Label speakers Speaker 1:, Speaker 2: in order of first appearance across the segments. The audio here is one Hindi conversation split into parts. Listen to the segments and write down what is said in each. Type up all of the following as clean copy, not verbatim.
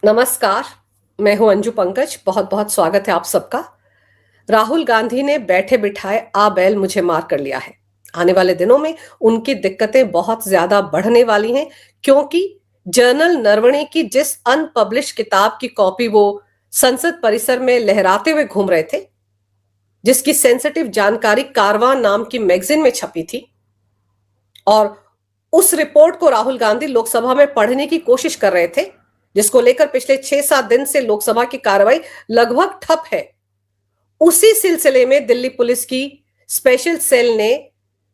Speaker 1: नमस्कार। मैं हूं अंजू पंकज। बहुत बहुत स्वागत है आप सबका। राहुल गांधी ने बैठे बिठाए आ बैल मुझे मार कर लिया है। आने वाले दिनों में उनकी दिक्कतें बहुत ज्यादा बढ़ने वाली हैं, क्योंकि जनरल नरवणे की जिस अनपब्लिश किताब की कॉपी वो संसद परिसर में लहराते हुए घूम रहे थे, जिसकी सेंसिटिव जानकारी कारवां नाम की मैगजीन में छपी थी, और उस रिपोर्ट को राहुल गांधी लोकसभा में पढ़ने की कोशिश कर रहे थे, जिसको लेकर पिछले 6-7 दिन से लोकसभा की कार्रवाई लगभग ठप है। उसी सिलसिले में दिल्ली पुलिस की स्पेशल सेल ने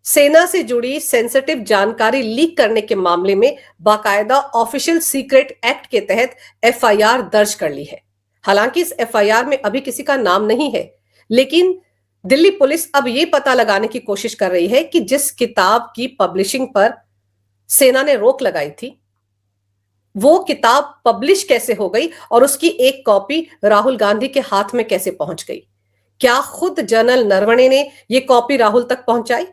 Speaker 1: सेना से जुड़ी सेंसिटिव जानकारी लीक करने के मामले में बाकायदा ऑफिशियल सीक्रेट एक्ट के तहत एफआईआर दर्ज कर ली है। हालांकि इस एफआईआर में अभी किसी का नाम नहीं है, लेकिन दिल्ली पुलिस अब यह पता लगाने की कोशिश कर रही है कि जिस किताब की पब्लिशिंग पर सेना ने रोक लगाई थी, वो किताब पब्लिश कैसे हो गई और उसकी एक कॉपी राहुल गांधी के हाथ में कैसे पहुंच गई। क्या खुद जनरल नरवणे ने ये कॉपी राहुल तक पहुंचाई,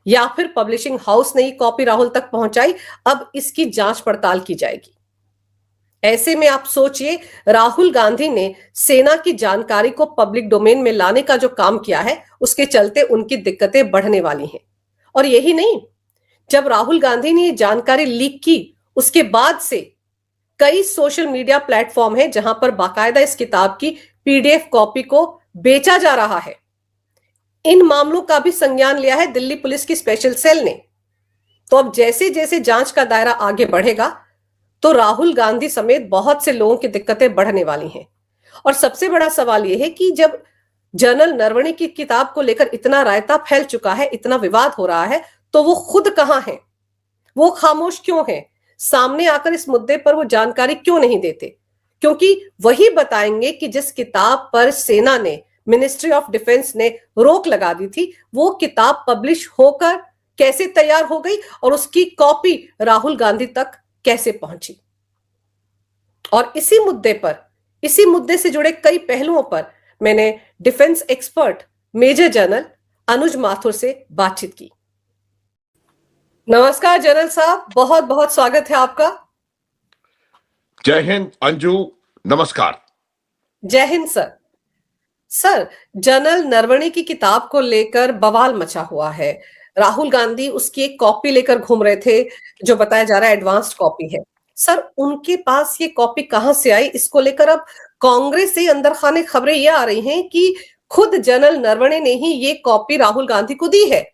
Speaker 1: या फिर पब्लिशिंग हाउस ने ये कॉपी राहुल तक पहुंचाई? अब इसकी जांच पड़ताल की जाएगी। ऐसे में आप सोचिए, राहुल गांधी ने सेना की जानकारी को पब्लिक डोमेन में लाने का जो काम किया है, उसके चलते उनकी दिक्कतें बढ़ने वाली हैं। और यही नहीं, जब राहुल गांधी ने ये जानकारी लीक की, उसके बाद से कई सोशल मीडिया प्लेटफॉर्म है जहां पर बाकायदा इस किताब की पीडीएफ कॉपी को बेचा जा रहा है। इन मामलों का भी संज्ञान लिया है दिल्ली पुलिस की स्पेशल सेल ने। तो अब जैसे जैसे जांच का दायरा आगे बढ़ेगा, तो राहुल गांधी समेत बहुत से लोगों की दिक्कतें बढ़ने वाली हैं। और सबसे बड़ा सवाल यह है कि जब जनरल नरवणे की किताब को लेकर इतना रायता फैल चुका है, इतना विवाद हो रहा है, तो वो खुद कहां हैं? वो खामोश क्यों हैं? सामने आकर इस मुद्दे पर वो जानकारी क्यों नहीं देते? क्योंकि वही बताएंगे कि जिस किताब पर सेना ने, मिनिस्ट्री ऑफ डिफेंस ने रोक लगा दी थी, वो किताब पब्लिश होकर कैसे तैयार हो गई और उसकी कॉपी राहुल गांधी तक कैसे पहुंची। और इसी मुद्दे से जुड़े कई पहलुओं पर मैंने डिफेंस एक्सपर्ट मेजर जनरल अनुज माथुर से बातचीत की। नमस्कार जनरल साहब, बहुत बहुत स्वागत है आपका।
Speaker 2: जय हिंद अंजू, नमस्कार।
Speaker 1: जय Hind sir. Sir, general Naravane की किताब को लेकर बवाल मचा हुआ है। राहुल गांधी उसकी एक कॉपी लेकर घूम रहे थे, जो बताया जा रहा है एडवांस्ड कॉपी है। सर, उनके पास ये कॉपी कहां से आई? इसको लेकर अब कांग्रेस से अंदर खाने खबरें ये आ रही हैं कि खुद जनरल नरवणे ने ही ये कॉपी राहुल गांधी को दी है,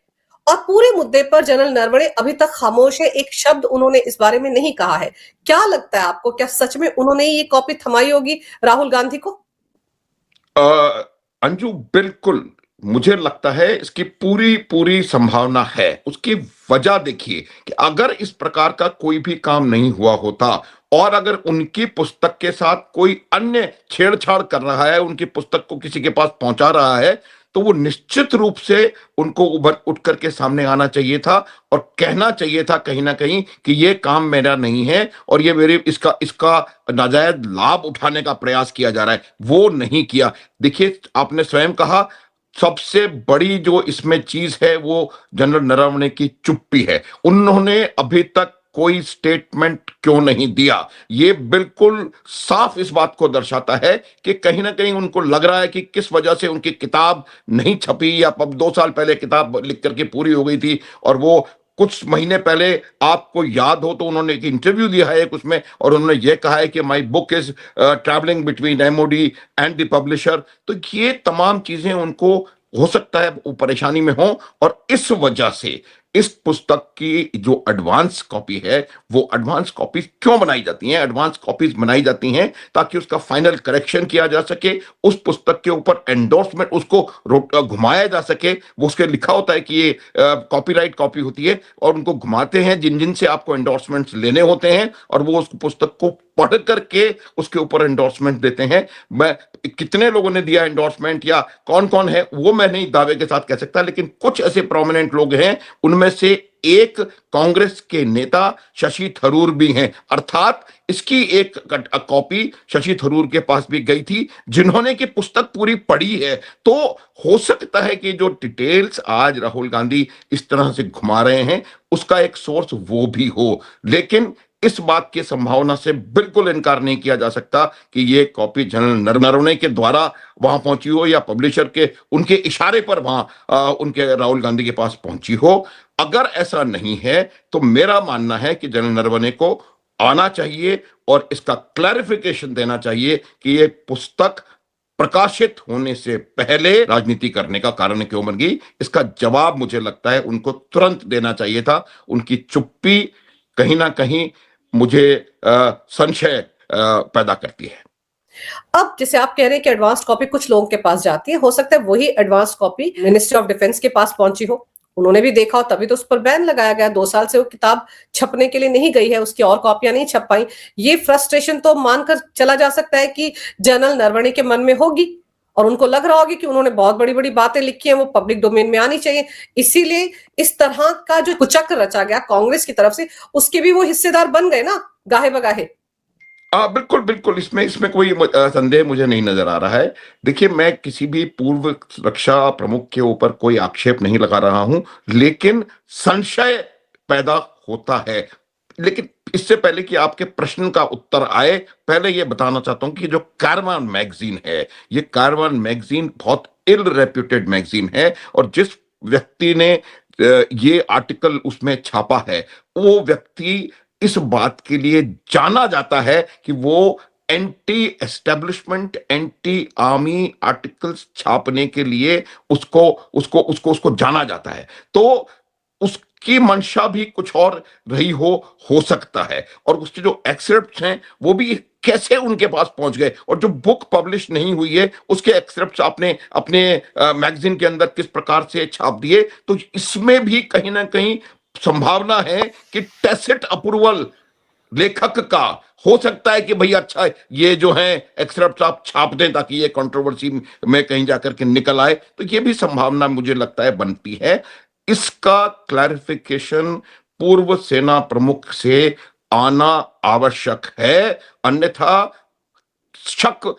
Speaker 1: और पूरे मुद्दे पर जनरल नरवणे अभी तक खामोश है। एक शब्द उन्होंने इस बारे में नहीं कहा है। क्या लगता है आपको, क्या सच में उन्होंने ये कॉपी थमाई होगी राहुल गांधी को?
Speaker 2: अंजू, बिल्कुल मुझे लगता है इसकी पूरी पूरी संभावना है। उसकी वजह देखिए कि अगर इस प्रकार का कोई भी काम नहीं हुआ होता और अगर उनकी पुस्तक के साथ कोई अन्य छेड़छाड़ कर रहा है, उनकी पुस्तक को किसी के पास पहुंचा रहा है, तो वो निश्चित रूप से उनको उभर उठ करके सामने आना चाहिए था और कहना चाहिए था कहीं ना कहीं कि ये काम मेरा नहीं है और ये मेरे इसका इसका नाजायज लाभ उठाने का प्रयास किया जा रहा है। वो नहीं किया। देखिए, आपने स्वयं कहा, सबसे बड़ी जो इसमें चीज है वो जनरल नरवणे की चुप्पी है। उन्होंने अभी तक कोई स्टेटमेंट क्यों नहीं दिया, ये बिल्कुल साफ इस बात को दर्शाता है कि कहीं ना कहीं उनको लग रहा है कि किस वजह से उनकी किताब नहीं छपी, या अब 2 साल पहले किताब लिख करके पूरी हो गई थी और वो कुछ महीने पहले, आपको याद हो तो उन्होंने एक इंटरव्यू दिया है एक उसमें, और उन्होंने ये कहा है कि my book is travelling between MoD and the publisher. तो ये तमाम चीजें उनको हो सकता है वो परेशानी में हो, और इस वजह से इस पुस्तक की जो एडवांस कॉपी है, वो एडवांस कॉपी क्यों बनाई जाती हैं? एडवांस कॉपीज बनाई जाती हैं ताकि उसका फाइनल करेक्शन किया जा सके, उस पुस्तक के ऊपर एंडोर्समेंट उसको घुमाया जा सके। वो उसके लिखा होता है कि ये कॉपीराइट कॉपी होती है, और उनको घुमाते हैं जिन जिन से आपको एंडोर्समेंट्स लेने होते हैं, और वो उस पुस्तक को पढ़ करके उसके ऊपर एंडोर्समेंट देते हैं। मैं कितने लोगों ने दिया एंडोर्समेंट या कौन कौन है वो मैं नहीं दावे के साथ कह सकता, लेकिन कुछ ऐसे प्रोमिनेंट लोग हैं, उनमें से एक कांग्रेस के नेता शशि थरूर भी हैं। अर्थात इसकी एक कॉपी शशि थरूर के पास भी गई थी, जिन्होंने की पुस्तक पूरी पढ़ी है। तो हो सकता है कि जो डिटेल्स आज राहुल गांधी इस तरह से घुमा रहे हैं, उसका एक सोर्स वो भी हो। लेकिन इस बात की संभावना से बिल्कुल इनकार नहीं किया जा सकता कि ये कॉपी जनरल नरवणे के द्वारा वहां पहुंची हो या पब्लिशर के उनके इशारे पर वहां उनके राहुल गांधी के पास पहुंची हो। अगर ऐसा नहीं है तो मेरा मानना है कि जनरल नरवणे को आना चाहिए और इसका क्लैरिफिकेशन देना चाहिए कि ये पुस्तक प्रकाशित होने से पहले राजनीति करने का कारण क्यों बन गई। इसका जवाब मुझे लगता है उनको तुरंत देना चाहिए था। उनकी चुप्पी कहीं ना कहीं मुझे संशय पैदा करती है।
Speaker 1: अब जैसे आप कह रहे हैं कि एडवांस कॉपी कुछ लोगों के पास जाती है, हो सकता है वही advance copy ministry of defence के पास पहुंची हो, उन्होंने भी देखा हो, तभी तो उस पर बैन लगाया गया। 2 साल से वो किताब छपने के लिए नहीं गई है, उसकी और कॉपियां नहीं छप पाई। ये फ्रस्ट्रेशन तो मानकर चला जा सकता है कि जनरल नरवणे के मन में होगी और उनको लग रहा होगी कि उन्होंने बहुत बड़ी बड़ी बातें लिखी हैं, वो पब्लिक डोमेन में आनी चाहिए। इसीलिए इस तरह का जो कुचक्र रचा गया कांग्रेस की तरफ से, उसके भी वो हिस्सेदार बन गए ना, गाहे बगाहे।
Speaker 2: बिल्कुल बिल्कुल, इसमें इसमें कोई संदेह मुझे नहीं नजर आ रहा है। देखिए, मैं किसी भी पूर्व रक्षा प्रमुख के ऊपर कोई आक्षेप नहीं लगा रहा हूं, लेकिन संशय पैदा होता है। लेकिन इससे पहले कि आपके प्रश्न का उत्तर आए, पहले यह बताना चाहता हूं कि जो कारवान मैगजीन है, ये कारवान मैगजीन बहुत इल रेप्यूटेड मैगजीन है और जिस व्यक्ति ने ये आर्टिकल उसमें छापा है, वो व्यक्ति इस बात के लिए जाना जाता है कि वो anti establishment, anti army articles छापने के लिए उसको उसको उसको उसको जाना जाता है। तो उसकी मंशा भी कुछ और रही हो सकता है, और उसके जो एक्सरेप्ट्स हैं वो भी कैसे उनके पास पहुंच गए, और जो बुक पब्लिश नहीं हुई है उसके एक्सरेप्ट्स आपने अपने मैगजीन के अंदर किस प्रकार से छाप दिए। तो इसमें भी कहीं ना कहीं संभावना है कि टैसिट अप्रूवल लेखक का हो सकता है कि भाई अच्छा ये जो है एक्सरेप्ट आप छाप दें ताकि ये कंट्रोवर्सी में कहीं जाकर के निकल आए। तो ये भी संभावना मुझे लगता है बनती है। इसका क्लैरिफिकेशन पूर्व सेना प्रमुख से आना आवश्यक है, अन्यथा शक,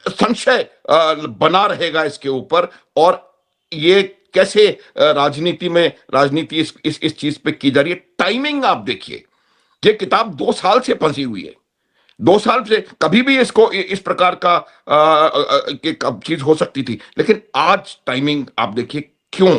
Speaker 2: संशय बना रहेगा इसके ऊपर। और ये कैसे राजनीति में राजनीति इस चीज पे की जा रही है। टाइमिंग आप देखिए, ये किताब 2 साल से फंसी हुई है। 2 साल से कभी भी इसको इस प्रकार का चीज हो सकती थी, लेकिन आज टाइमिंग आप देखिए क्यों,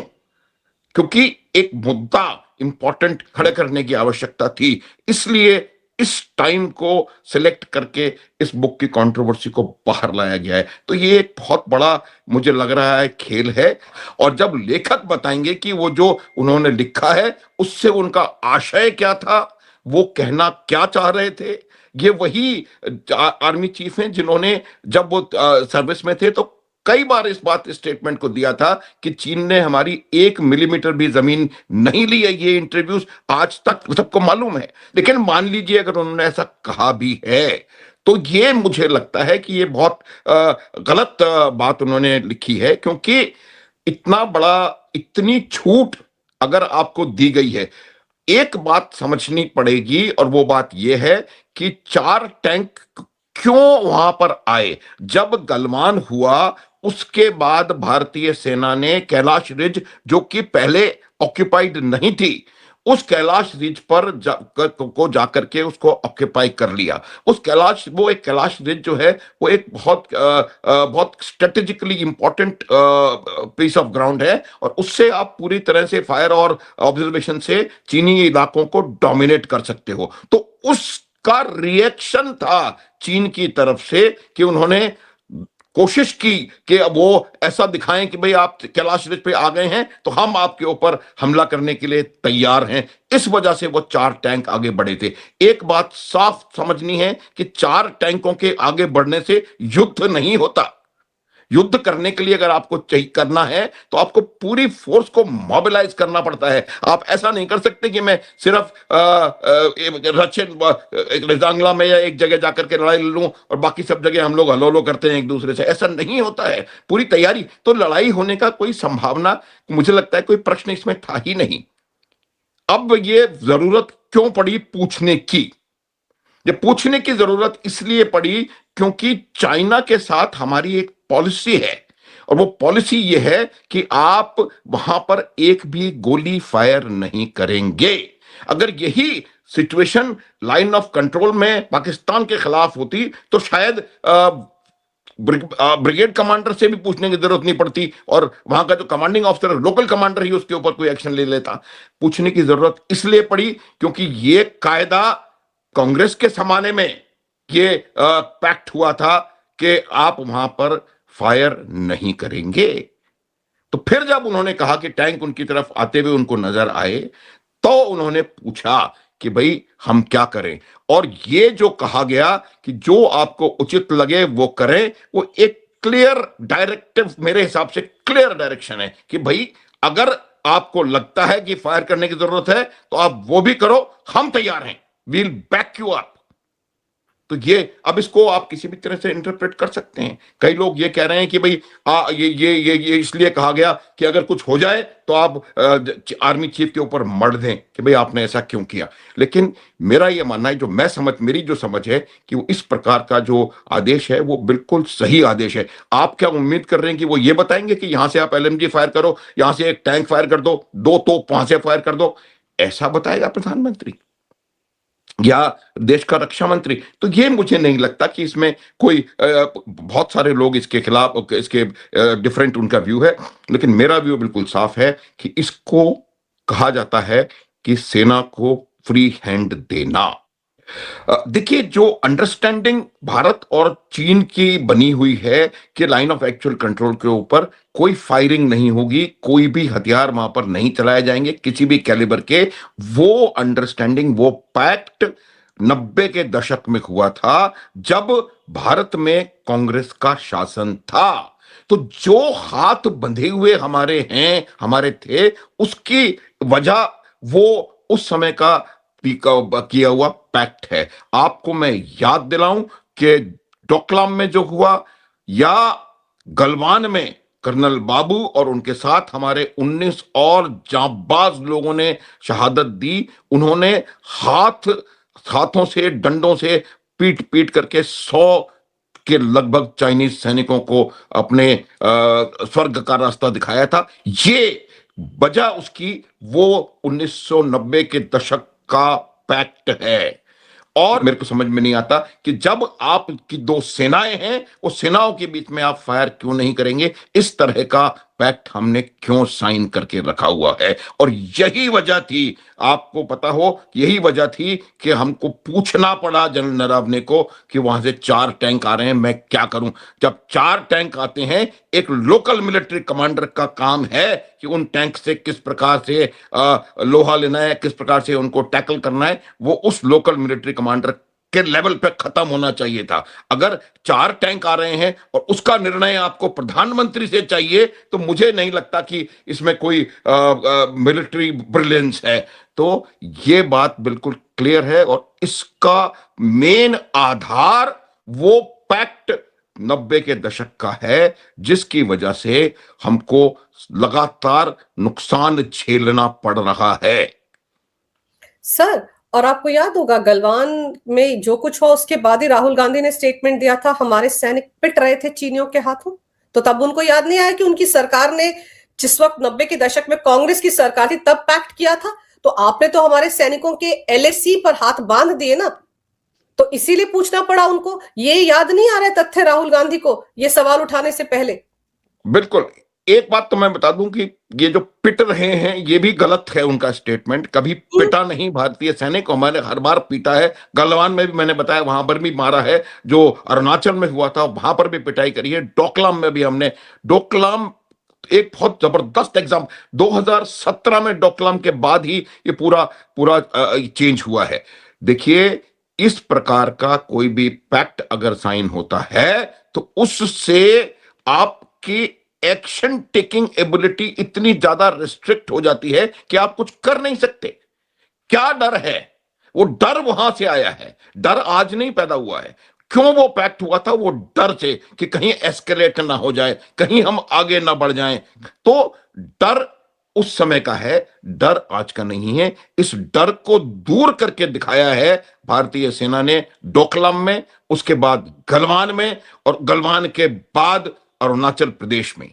Speaker 2: क्योंकि एक मुद्दा इंपॉर्टेंट खड़े करने की आवश्यकता थी, इसलिए इस टाइम को सिलेक्ट करके इस बुक की कंट्रोवर्सी को बाहर लाया गया है। तो ये एक बहुत बड़ा मुझे लग रहा है खेल है। और जब लेखक बताएंगे कि वो जो उन्होंने लिखा है उससे उनका आशय क्या था, वो कहना क्या चाह रहे थे, ये वही आर्मी चीफ हैं जिन्होंने जब वो सर्विस में थे तो कई बार इस बात स्टेटमेंट को दिया था कि चीन ने हमारी 1 मिलीमीटर भी जमीन नहीं ली है। ये इंटरव्यूज आज तक सबको मालूम है। लेकिन मान लीजिए अगर उन्होंने ऐसा कहा भी है तो ये मुझे लगता है कि ये बहुत गलत बात उन्होंने लिखी है, क्योंकि इतना बड़ा, इतनी छूट अगर आपको दी गई है, एक बात समझनी पड़ेगी और वो बात यह है कि 4 टैंक क्यों वहां पर आए। जब गलवान हुआ उसके बाद भारतीय सेना ने कैलाश रिज, जो कि पहले ऑक्यूपाइड नहीं थी, उस कैलाश रिज पर जाकर के उसको ऑक्यूपाई कर लिया। वो एक कैलाश रिज जो है वो एक बहुत strategically important piece of ground है, और उससे आप पूरी तरह से फायर और ऑब्जर्वेशन से चीनी इलाकों को डोमिनेट कर सकते हो। तो उसका रिएक्शन था चीन की तरफ से कि उन्होंने कोशिश की कि अब वो ऐसा दिखाएं कि भाई आप कैलाश रिज पे आ गए हैं तो हम आपके ऊपर हमला करने के लिए तैयार हैं। इस वजह से वो 4 टैंक आगे बढ़े थे। एक बात साफ समझनी है कि 4 टैंकों के आगे बढ़ने से युद्ध नहीं होता। युद्ध करने के लिए अगर आपको चाहिए करना है तो आपको पूरी फोर्स को मोबिलाइज करना पड़ता है। आप ऐसा नहीं कर सकते कि मैं सिर्फ रशियन में या एक जगह जाकर के लड़ाई लड़ूं और बाकी सब जगह हम लोग हलो हलो करते हैं एक दूसरे से। ऐसा नहीं होता है। पूरी तैयारी, तो लड़ाई होने का कोई संभावना, मुझे लगता है कोई प्रश्न इसमें था ही नहीं। अब ये जरूरत क्यों पड़ी पूछने की? ये पूछने की जरूरत इसलिए पड़ी क्योंकि चाइना के साथ हमारी एक पॉलिसी है, और वो पॉलिसी ये है कि आप वहां पर एक भी गोली फायर नहीं करेंगे। अगर यही सिचुएशन लाइन ऑफ कंट्रोल में पाकिस्तान के खिलाफ होती तो शायद ब्रिगेड कमांडर से भी पूछने की जरूरत नहीं पड़ती और वहां का जो कमांडिंग ऑफिसर लोकल कमांडर ही उसके ऊपर कोई एक्शन ले लेता। पूछने की जरूरत इसलिए पड़ी क्योंकि ये कायदा कांग्रेस के जमाने में ये पैक्ट हुआ था कि आप वहां पर फायर नहीं करेंगे। तो फिर जब उन्होंने कहा कि टैंक उनकी तरफ आते हुए उनको नजर आए तो उन्होंने पूछा कि भाई हम क्या करें। और ये जो कहा गया कि जो आपको उचित लगे वो करें, वो एक क्लियर डायरेक्टिव, मेरे हिसाब से क्लियर डायरेक्शन है कि भाई अगर आपको लगता है कि फायर करने की जरूरत है तो आप वो भी करो, हम तैयार हैं, वील बैक यू अप। तो ये अब इसको आप किसी भी तरह से इंटरप्रेट कर सकते हैं। कई लोग ये कह रहे हैं कि भाई ये इसलिए कहा गया कि अगर कुछ हो जाए तो आप आर्मी चीफ के ऊपर मर दें कि भाई आपने ऐसा क्यों किया। लेकिन मेरा ये मानना है, जो मैं समझ, मेरी जो समझ है कि वो इस प्रकार का जो आदेश है वो बिल्कुल सही आदेश है। आप क्या उम्मीद कर रहे हैं कि वो ये बताएंगे कि यहां से आप एलएमजी फायर करो, यहां से एक टैंक फायर कर दो, दो तोप वहां से फायर कर दो, ऐसा बताएगा प्रधानमंत्री या देश का रक्षा मंत्री? तो ये मुझे नहीं लगता कि इसमें कोई बहुत सारे लोग इसके खिलाफ, इसके डिफरेंट उनका व्यू है, लेकिन मेरा व्यू बिल्कुल साफ है कि इसको कहा जाता है कि सेना को फ्री हैंड देना। देखिए, जो अंडरस्टैंडिंग भारत और चीन की बनी हुई है कि लाइन ऑफ एक्चुअल कंट्रोल के ऊपर कोई फायरिंग नहीं होगी, कोई भी हथियार वहां पर नहीं चलाए जाएंगे किसी भी कैलिबर के, वो अंडरस्टैंडिंग, वो पैक्ट 90 के दशक में हुआ था जब भारत में कांग्रेस का शासन था। तो जो हाथ बंधे हुए हमारे हैं, हमारे थे, उसकी वजह वो उस समय का किया हुआ पैक्ट है। आपको मैं याद दिलाऊं कि डोकलाम में जो हुआ या गलवान में कर्नल बाबू और उनके साथ हमारे 19 और जांबाज लोगों ने शहादत दी। उन्होंने हाथों से, डंडों से पीट पीट करके 100 के लगभग चाइनीज सैनिकों को अपने स्वर्ग का रास्ता दिखाया था। ये वजह उसकी वो 1990 के दशक का पैक्ट है। और मेरे को समझ में नहीं आता कि जब आपकी दो सेनाएं हैं, उस सेनाओं के बीच में आप फायर क्यों नहीं करेंगे? इस तरह का पैक्ट हमने क्यों साइन करके रखा हुआ है? और यही वजह थी, आपको पता हो, यही वजह थी कि हमको पूछना पड़ा जनरल नरवणे को कि वहां से 4 टैंक आ रहे हैं, मैं क्या करूं? जब 4 टैंक आते हैं, एक लोकल मिलिट्री कमांडर का काम है कि उन टैंक से किस प्रकार से लोहा लेना है, किस प्रकार से उनको टैकल करना है, वो उस लोकल मिलिट्री कमांडर के लेवल पे खत्म होना चाहिए था। अगर 4 टैंक आ रहे हैं और उसका निर्णय आपको प्रधानमंत्री से चाहिए, तो मुझे नहीं लगता कि इसमें कोई मिलिट्री ब्रिलियंस है। तो ये बात बिल्कुल क्लियर है और इसका मेन आधार वो पैक्ट 90 के दशक का है, जिसकी वजह से हमको लगातार नुकसान झेलना पड़ रहा है।
Speaker 1: सर, और आपको याद होगा गलवान में जो कुछ हुआ उसके बाद ही राहुल गांधी ने स्टेटमेंट दिया था, हमारे सैनिक पिट रहे थे चीनियों के हाथों। तो तब उनको याद नहीं आया कि उनकी सरकार ने, जिस वक्त 90 के दशक में कांग्रेस की सरकार थी, तब पैक्ट किया था। तो आपने तो हमारे सैनिकों के एलएसी पर हाथ बांध दिए ना, तो इसीलिए पूछना पड़ा उनको। ये याद नहीं आ रहे तथ्य राहुल गांधी को ये सवाल उठाने से पहले?
Speaker 2: बिल्कुल। एक बात तो मैं बता दूं कि ये जो पिट रहे हैं ये भी गलत है उनका स्टेटमेंट। कभी पिटा नहीं भारतीय सैनिक, हमारे हर बार पीटा है। गलवान में भी मैंने बताया, वहां पर भी मारा है। जो अरुणाचल में हुआ था वहां पर भी पिटाई करी है। डोकलाम में भी हमने, डोकलाम एक बहुत जबरदस्त एग्जाम, 2017 में डोकलाम के बाद ही ये पूरा पूरा चेंज हुआ है। देखिए, इस प्रकार का कोई भी पैक्ट अगर साइन होता है तो उससे आपकी एक्शन टेकिंग एबिलिटी इतनी ज्यादा रिस्ट्रिक्ट हो जाती है कि आप कुछ कर नहीं सकते। क्या डर है? वो डर वहां से आया है। डर आज नहीं पैदा हुआ है। क्यों वो पैक्ट हुआ था? वो डर से कि कहीं एस्केलेट ना हो जाए, कहीं हम आगे ना बढ़ जाएं। तो डर उस समय का है, डर आज का नहीं है। इस डर को दूर करके दिखाया है भारतीय सेना ने डोकलाम में, उसके बाद गलवान में और गलवान के बाद अरुणाचल प्रदेश में।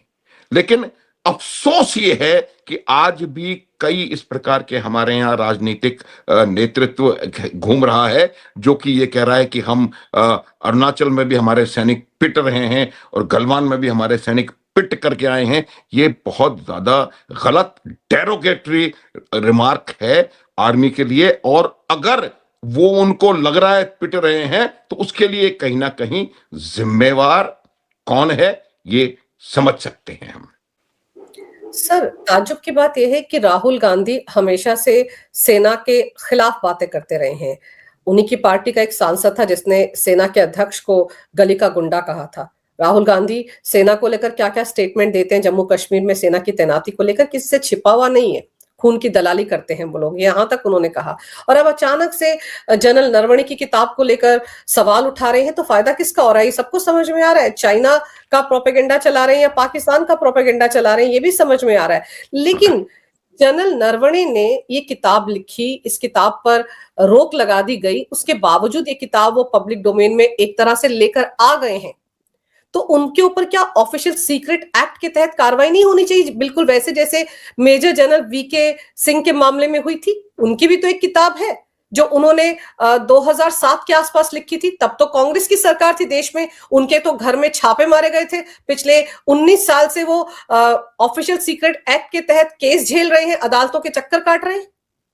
Speaker 2: लेकिन अफसोस ये है कि आज भी कई इस प्रकार के हमारे यहाँ राजनीतिक नेतृत्व घूम रहा है, जो कि ये कह रहा है कि हम अरुणाचल में भी हमारे सैनिक पिट रहे हैं और गलवान में भी हमारे सैनिक पिट करके आए हैं। ये बहुत ज्यादा गलत डेरोगेटरी रिमार्क है आर्मी के लिए, और अगर वो उनको लग रहा है पिट रहे हैं तो उसके लिए कहीं ना कहीं जिम्मेवार कौन है, ये समझ सकते हैं हम।
Speaker 1: सर, ताज्जुब की बात यह है कि राहुल गांधी हमेशा से सेना के खिलाफ बातें करते रहे हैं। उन्हीं की पार्टी का एक सांसद था जिसने सेना के अध्यक्ष को गली का गुंडा कहा था। राहुल गांधी सेना को लेकर क्या क्या स्टेटमेंट देते हैं, जम्मू कश्मीर में सेना की तैनाती को लेकर किसी से छिपा हुआ नहीं है। खून की दलाली करते हैं वो लोग, यहां तक उन्होंने कहा। और अब अचानक से जनरल नरवणे की किताब को लेकर सवाल उठा रहे हैं, तो फायदा किसका हो रहा है? ये सबको समझ में आ रहा है। चाइना का प्रोपेगेंडा चला रहे हैं या पाकिस्तान का प्रोपेगेंडा चला रहे हैं, ये भी समझ में आ रहा है। लेकिन जनरल नरवणे ने ये किताब लिखी, इस किताब पर रोक लगा दी गई, उसके बावजूद ये किताब वो पब्लिक डोमेन में एक तरह से लेकर आ गए हैं। तो उनके ऊपर क्या ऑफिशियल सीक्रेट एक्ट के तहत कार्रवाई नहीं होनी चाहिए? बिल्कुल वैसे जैसे मेजर जनरल वीके सिंह के मामले में हुई थी। उनकी भी तो एक किताब है जो उन्होंने 2007 के आसपास लिखी थी। तब तो कांग्रेस की सरकार थी देश में, उनके तो घर में छापे मारे गए थे। पिछले 19 साल से वो ऑफिशियल सीक्रेट एक्ट के तहत केस झेल रहे हैं, अदालतों के चक्कर काट रहे हैं।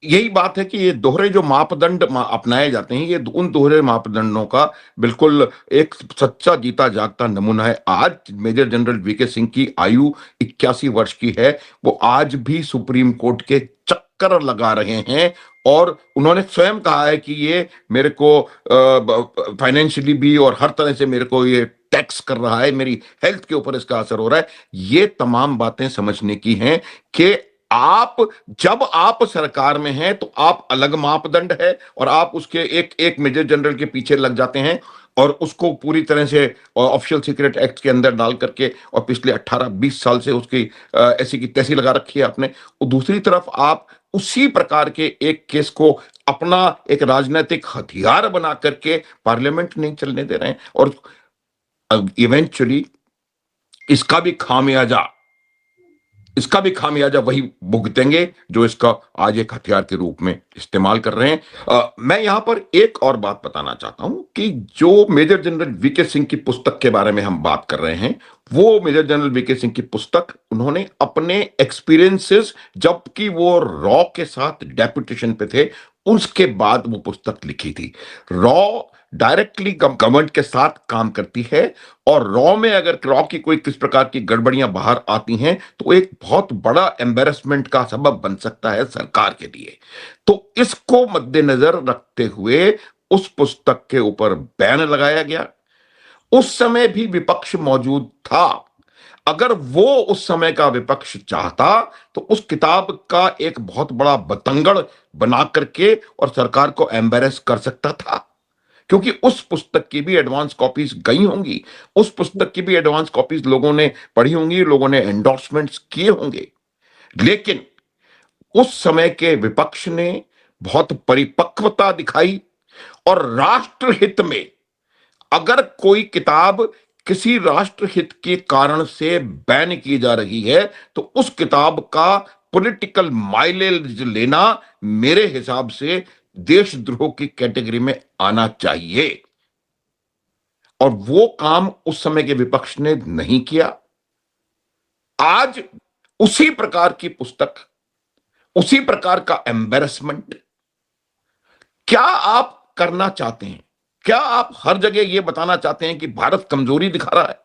Speaker 2: यही बात है कि ये दोहरे जो मापदंड अपनाए जाते हैं, ये उन दोहरे मापदंडों का बिल्कुल एक सच्चा जीता जागता नमूना है। आज मेजर जनरल वीके सिंह की आयु 81 वर्ष की है। वो आज भी सुप्रीम कोर्ट के चक्कर लगा रहे हैं, और उन्होंने स्वयं कहा है कि ये मेरे को फाइनेंशियली भी और हर तरह से मेरे को ये टैक्स कर रहा है, मेरी हेल्थ के ऊपर इसका असर हो रहा है। ये तमाम बातें समझने की हैं कि आप जब आप सरकार में हैं तो आप अलग मापदंड है, और आप उसके एक एक मेजर जनरल के पीछे लग जाते हैं और उसको पूरी तरह से ऑफिशियल सीक्रेट एक्ट के अंदर डाल करके, और पिछले 18-20 साल से उसकी ऐसी की तैसी लगा रखी है आपने। और दूसरी तरफ आप उसी प्रकार के एक केस को अपना एक राजनीतिक हथियार बना करके पार्लियामेंट नहीं चलने दे रहे हैं, और इवेंचुअली इसका भी खामियाजा वही भुगतेंगे जो इसका आज एक हथियार के रूप में इस्तेमाल कर रहे हैं। मैं यहां पर एक और बात बताना चाहता हूं कि जो मेजर जनरल वीके सिंह की पुस्तक के बारे में हम बात कर रहे हैं, वो मेजर जनरल वीके सिंह की पुस्तक उन्होंने अपने एक्सपीरियंसेस, जबकि वो रॉ के साथ डेपुटेशन पे थे, उसके बाद वो पुस्तक लिखी थी। रॉ डायरेक्टली गवर्नमेंट के साथ काम करती है, और रॉ में अगर रॉ की कोई किस प्रकार की गड़बड़ियां बाहर आती हैं तो एक बहुत बड़ा एम्बेरसमेंट का सबब बन सकता है सरकार के लिए। तो इसको मद्देनजर रखते हुए उस पुस्तक के ऊपर बैन लगाया गया। उस समय भी विपक्ष मौजूद था। अगर वो उस समय का विपक्ष चाहता तो उस किताब का एक बहुत बड़ा बतंगड़ बना करके और सरकार को एम्बेरस कर सकता था, क्योंकि उस पुस्तक की भी एडवांस कॉपीज गई होंगी, उस पुस्तक की भी एडवांस कॉपीज लोगों ने पढ़ी होंगी, लोगों ने एंडोर्समेंट्स किए होंगे। लेकिन उस समय के विपक्ष ने बहुत परिपक्वता दिखाई, और राष्ट्रहित में अगर कोई किताब किसी राष्ट्रहित के कारण से बैन की जा रही है तो उस किताब का पॉलिटिकल माइलेज लेना मेरे हिसाब से देशद्रोह की कैटेगरी में आना चाहिए, और वो काम उस समय के विपक्ष ने नहीं किया। आज उसी प्रकार की पुस्तक, उसी प्रकार का एम्बेरसमेंट क्या आप करना चाहते हैं? क्या आप हर जगह यह बताना चाहते हैं कि भारत कमजोरी दिखा रहा है?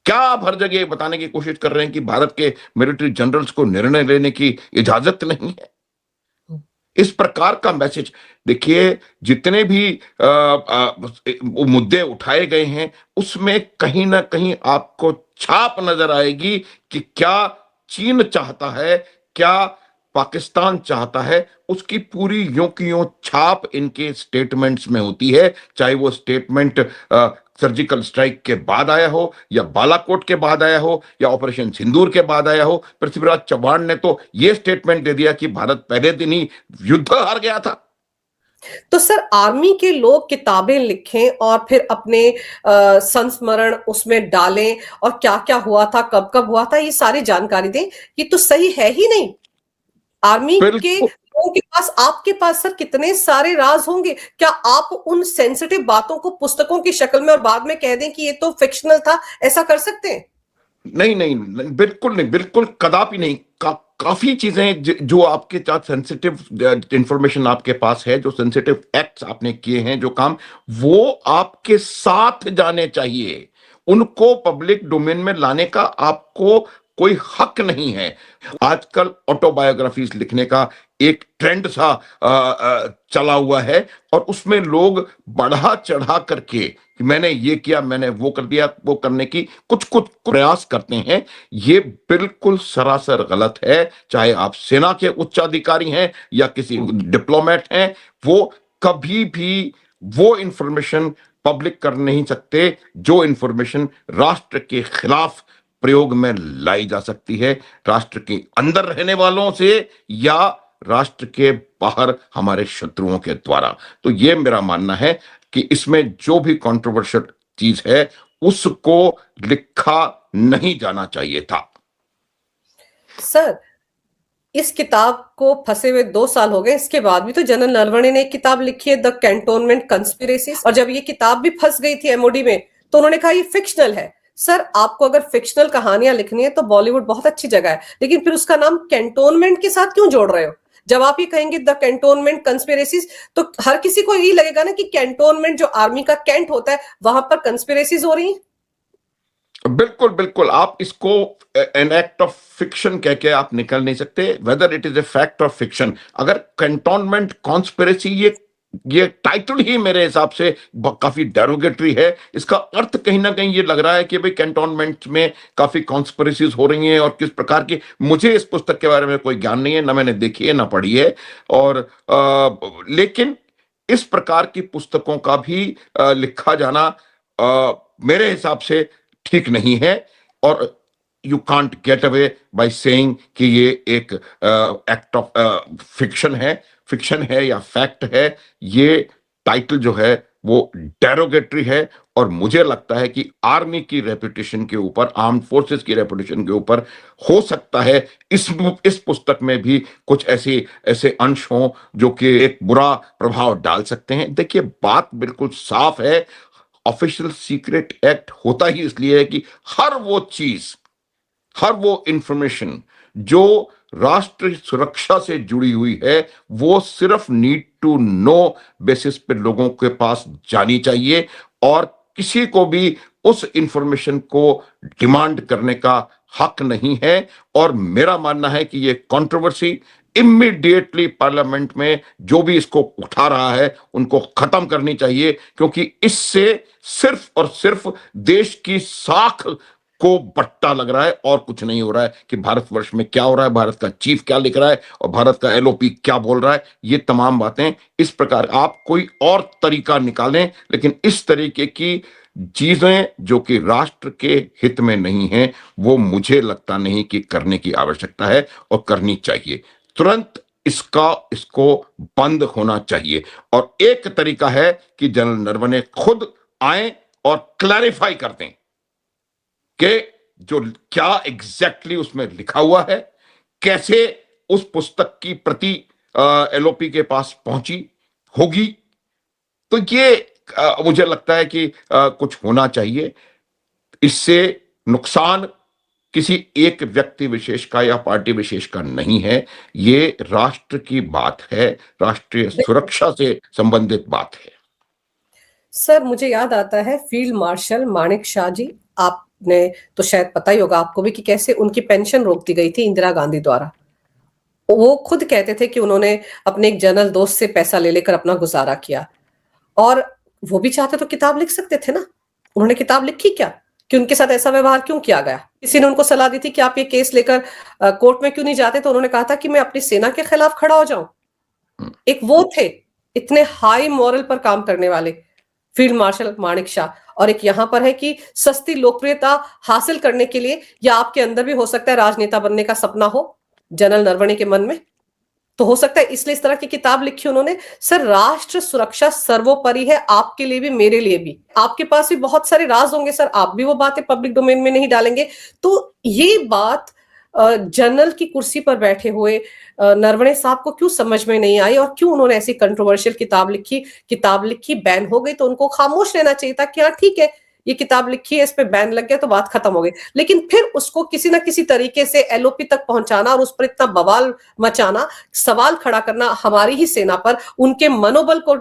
Speaker 2: क्या आप हर जगह बताने की कोशिश कर रहे हैं कि भारत के मिलिट्री जनरल्स को निर्णय लेने की इजाजत नहीं है? इस प्रकार का मैसेज देखिए, जितने भी मुद्दे उठाए गए हैं उसमें कहीं ना कहीं आपको छाप नजर आएगी कि क्या चीन चाहता है, क्या पाकिस्तान चाहता है। उसकी पूरी यूं की यूं छाप इनके स्टेटमेंट्स में होती है, चाहे वो स्टेटमेंट सर्जिकल स्ट्राइक के बाद आया हो, या बालाकोट के बाद आया हो, या ऑपरेशन सिंदूर के बाद आया हो। पृथ्वीराज चव्हाण ने तो यह स्टेटमेंट दे दिया कि भारत पहले दिन ही युद्ध हार गया था।
Speaker 1: तो सर आर्मी के लोग किताबें लिखें और फिर अपने संस्मरण उसमें डालें और क्या क्या हुआ था, कब कब हुआ था, ये सारी जानकारी दें, ये तो सही है ही नहीं। आर्मी के
Speaker 2: बिल्कुल
Speaker 1: लोगों के पास, आपके पास सर कितने सारे राज होंगे। क्या आप उन सेंसिटिव बातों को पुस्तकों की शक्ल में और बाद में कह दें कि ये तो फिक्शनल था, ऐसा कर सकते हैं?
Speaker 2: नहीं, नहीं, नहीं, बिल्कुल नहीं, बिल्कुल कदापि नहीं। काफी चीजें जो आपके साथ सेंसिटिव इंफॉर्मेशन आपके पास है, जो सेंसिटिव एक्ट्स आपने किए हैं, जो काम, वो आपके साथ जाने चाहिए। उनको पब्लिक डोमेन में लाने का आपको कोई हक नहीं है। आजकल ऑटोबायोग्राफीज लिखने का एक ट्रेंड सा चला हुआ है, और उसमें लोग बढ़ा चढ़ा करके कि मैंने ये किया, मैंने वो कर दिया, वो करने की कुछ कुछ प्रयास करते हैं। ये बिल्कुल सरासर गलत है। चाहे आप सेना के उच्च अधिकारी हैं या किसी डिप्लोमेट हैं, वो कभी भी वो इंफॉर्मेशन पब्लिक कर नहीं सकते जो इंफॉर्मेशन राष्ट्र के खिलाफ प्रयोग में लाई जा सकती है, राष्ट्र के अंदर रहने वालों से या राष्ट्र के बाहर हमारे शत्रुओं के द्वारा। तो ये मेरा मानना है कि इसमें जो भी कंट्रोवर्शियल चीज है, उसको लिखा नहीं जाना चाहिए था।
Speaker 1: सर इस किताब को फंसे हुए 2 साल हो गए, इसके बाद भी तो जनरल नरवणे ने एक किताब लिखी है, द कैंटोनमेंट कंस्पिरेसीज, और जब ये किताब भी फंस गई थी एमओडी में तो उन्होंने कहा ये फिक्शनल है। सर आपको अगर फिक्शनल कहानियां लिखनी है तो बॉलीवुड बहुत अच्छी जगह है, लेकिन फिर उसका नाम कैंटोनमेंट के साथ क्यों जोड़ रहे हो? जब आप ये कहेंगे द कैंटोनमेंट कंस्पिरेसीज, तो हर किसी को यही लगेगा ना कि कैंटोनमेंट जो आर्मी का कैंट होता है वहां पर कंस्पिरेसीज हो रही है।
Speaker 2: बिल्कुल, बिल्कुल, आप इसको एन एक्ट ऑफ फिक्शन कह के आप निकल नहीं सकते, whether it is a fact of fiction. अगर कैंटोनमेंट कॉन्स्पिरेसी, ये टाइटल ही मेरे हिसाब से काफी डेरोगेटरी है। इसका अर्थ कहीं ना कहीं ये लग रहा है कि भाई कैंटोनमेंट में काफी कॉन्स्पिरेसीज हो रही हैं, और किस प्रकार की, मुझे इस पुस्तक के बारे में कोई ज्ञान नहीं है, ना मैंने देखी है ना पढ़ी है। और लेकिन इस प्रकार की पुस्तकों का भी लिखा जाना मेरे हिसाब से ठीक नहीं है। और you can't get away by saying कि ये एक एक्ट ऑफ फिक्शन है या फैक्ट है। ये टाइटल जो है वो डेरोगेटरी है, और मुझे लगता है कि आर्मी की रेपुटेशन के ऊपर, आर्म्ड फोर्सेस की रेपुटेशन के ऊपर हो सकता है इस पुस्तक में भी कुछ ऐसे ऐसे अंश हों जो कि एक बुरा प्रभाव डाल सकते हैं। देखिए, बात बिल्कुल साफ है। ऑफिशियल सीक्रेट एक्ट होता ही इसलिए है कि हर वो इंफॉर्मेशन जो राष्ट्र सुरक्षा से जुड़ी हुई है, वो सिर्फ नीड टू नो बेसिस पे लोगों के पास जानी चाहिए, और किसी को भी उस इंफॉर्मेशन को डिमांड करने का हक नहीं है। और मेरा मानना है कि ये कंट्रोवर्सी इमीडिएटली पार्लियामेंट में जो भी इसको उठा रहा है उनको खत्म करनी चाहिए, क्योंकि इससे सिर्फ और सिर्फ देश की साख को बट्टा लग रहा है, और कुछ नहीं हो रहा है कि भारतवर्ष में क्या हो रहा है, भारत का चीफ क्या लिख रहा है और भारत का एलओपी क्या बोल रहा है। ये तमाम बातें इस प्रकार, आप कोई और तरीका निकालें, लेकिन इस तरीके की चीजें जो कि राष्ट्र के हित में नहीं है, वो मुझे लगता नहीं कि करने की आवश्यकता है और करनी चाहिए। तुरंत इसको बंद होना चाहिए। और एक तरीका है कि जनरल नरवणे खुद आए और क्लैरिफाई कर दें कि जो क्या एग्जैक्टली उसमें लिखा हुआ है, कैसे उस पुस्तक की प्रति एलओपी के पास पहुंची होगी। तो ये मुझे लगता है कि कुछ होना चाहिए। इससे नुकसान किसी एक व्यक्ति विशेष का या पार्टी विशेष का नहीं है, ये राष्ट्र की बात है, राष्ट्रीय सुरक्षा से संबंधित बात है।
Speaker 1: सर मुझे याद आता है फील्ड मार्शल माणिक शाह जी, आपने तो शायद पता ही होगा आपको भी कि कैसे उनकी पेंशन रोक दी गई थी इंदिरा गांधी द्वारा। वो खुद कहते थे कि उन्होंने अपने एक जनरल दोस्त से पैसा ले लेकर अपना गुजारा किया, और वो भी चाहते तो किताब लिख सकते थे ना। उन्होंने किताब लिखी क्या कि उनके साथ ऐसा व्यवहार क्यों किया गया? किसी ने उनको सलाह दी थी कि आप ये केस लेकर कोर्ट में क्यों नहीं जाते, तो उन्होंने कहा था कि मैं अपनी सेना के खिलाफ खड़ा हो जाऊं। एक वो थे इतने हाई मॉरल पर काम करने वाले फील्ड मार्शल माणिक शाह, और एक यहां पर है कि सस्ती लोकप्रियता हासिल करने के लिए, या आपके अंदर भी हो सकता है राजनेता बनने का सपना हो जनरल नरवणे के मन में। तो हो सकता है इसलिए इस तरह की किताब लिखी उन्होंने। सर, राष्ट्र सुरक्षा सर्वोपरि है, आपके लिए भी मेरे लिए भी। आपके पास भी बहुत सारे राज होंगे सर, आप भी वो बातें पब्लिक डोमेन में नहीं डालेंगे। तो ये बात जनरल की कुर्सी पर बैठे हुए नरवणे साहब को क्यों समझ में नहीं आई, और क्यों उन्होंने ऐसी कंट्रोवर्शियल किताब लिखी, बैन हो गई तो उनको खामोश रहना चाहिए था कि हाँ ठीक है, ये किताब लिखी है, इस पे बैन लग गया तो बात खत्म हो गई। लेकिन फिर उसको किसी ना किसी तरीके से एलओपी तक पहुंचाना और उस पर इतना बवाल मचाना, सवाल खड़ा करना हमारी ही सेना पर, उनके मनोबल को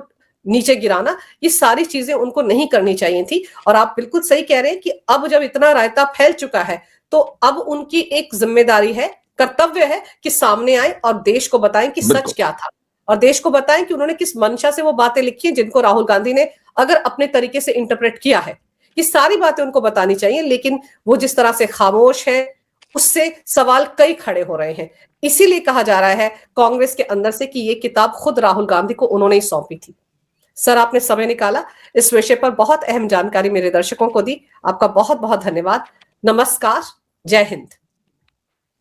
Speaker 1: नीचे गिराना, ये सारी चीजें उनको नहीं करनी चाहिए थी। और आप बिल्कुल सही कह रहे हैं कि अब जब इतना रायता फैल चुका है तो अब उनकी एक जिम्मेदारी है, कर्तव्य है कि सामने आए और देश को बताएं कि सच
Speaker 2: बिल्कुल।
Speaker 1: क्या था, और देश को बताएं कि उन्होंने किस मंशा से वो बातें लिखी हैं जिनको राहुल गांधी ने अगर अपने तरीके से इंटरप्रेट किया है। ये सारी बातें उनको बतानी चाहिए, लेकिन वो जिस तरह से खामोश है उससे सवाल कई खड़े हो रहे हैं। इसीलिए कहा जा रहा है कांग्रेस के अंदर से कि ये किताब खुद राहुल गांधी को उन्होंने ही सौंपी थी। सर, आपने समय निकाला, इस विषय पर बहुत अहम जानकारी मेरे दर्शकों को दी, आपका बहुत बहुत धन्यवाद। नमस्कार, जय हिंद।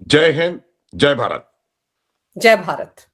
Speaker 2: जय हिंद, जय भारत।
Speaker 1: जय भारत।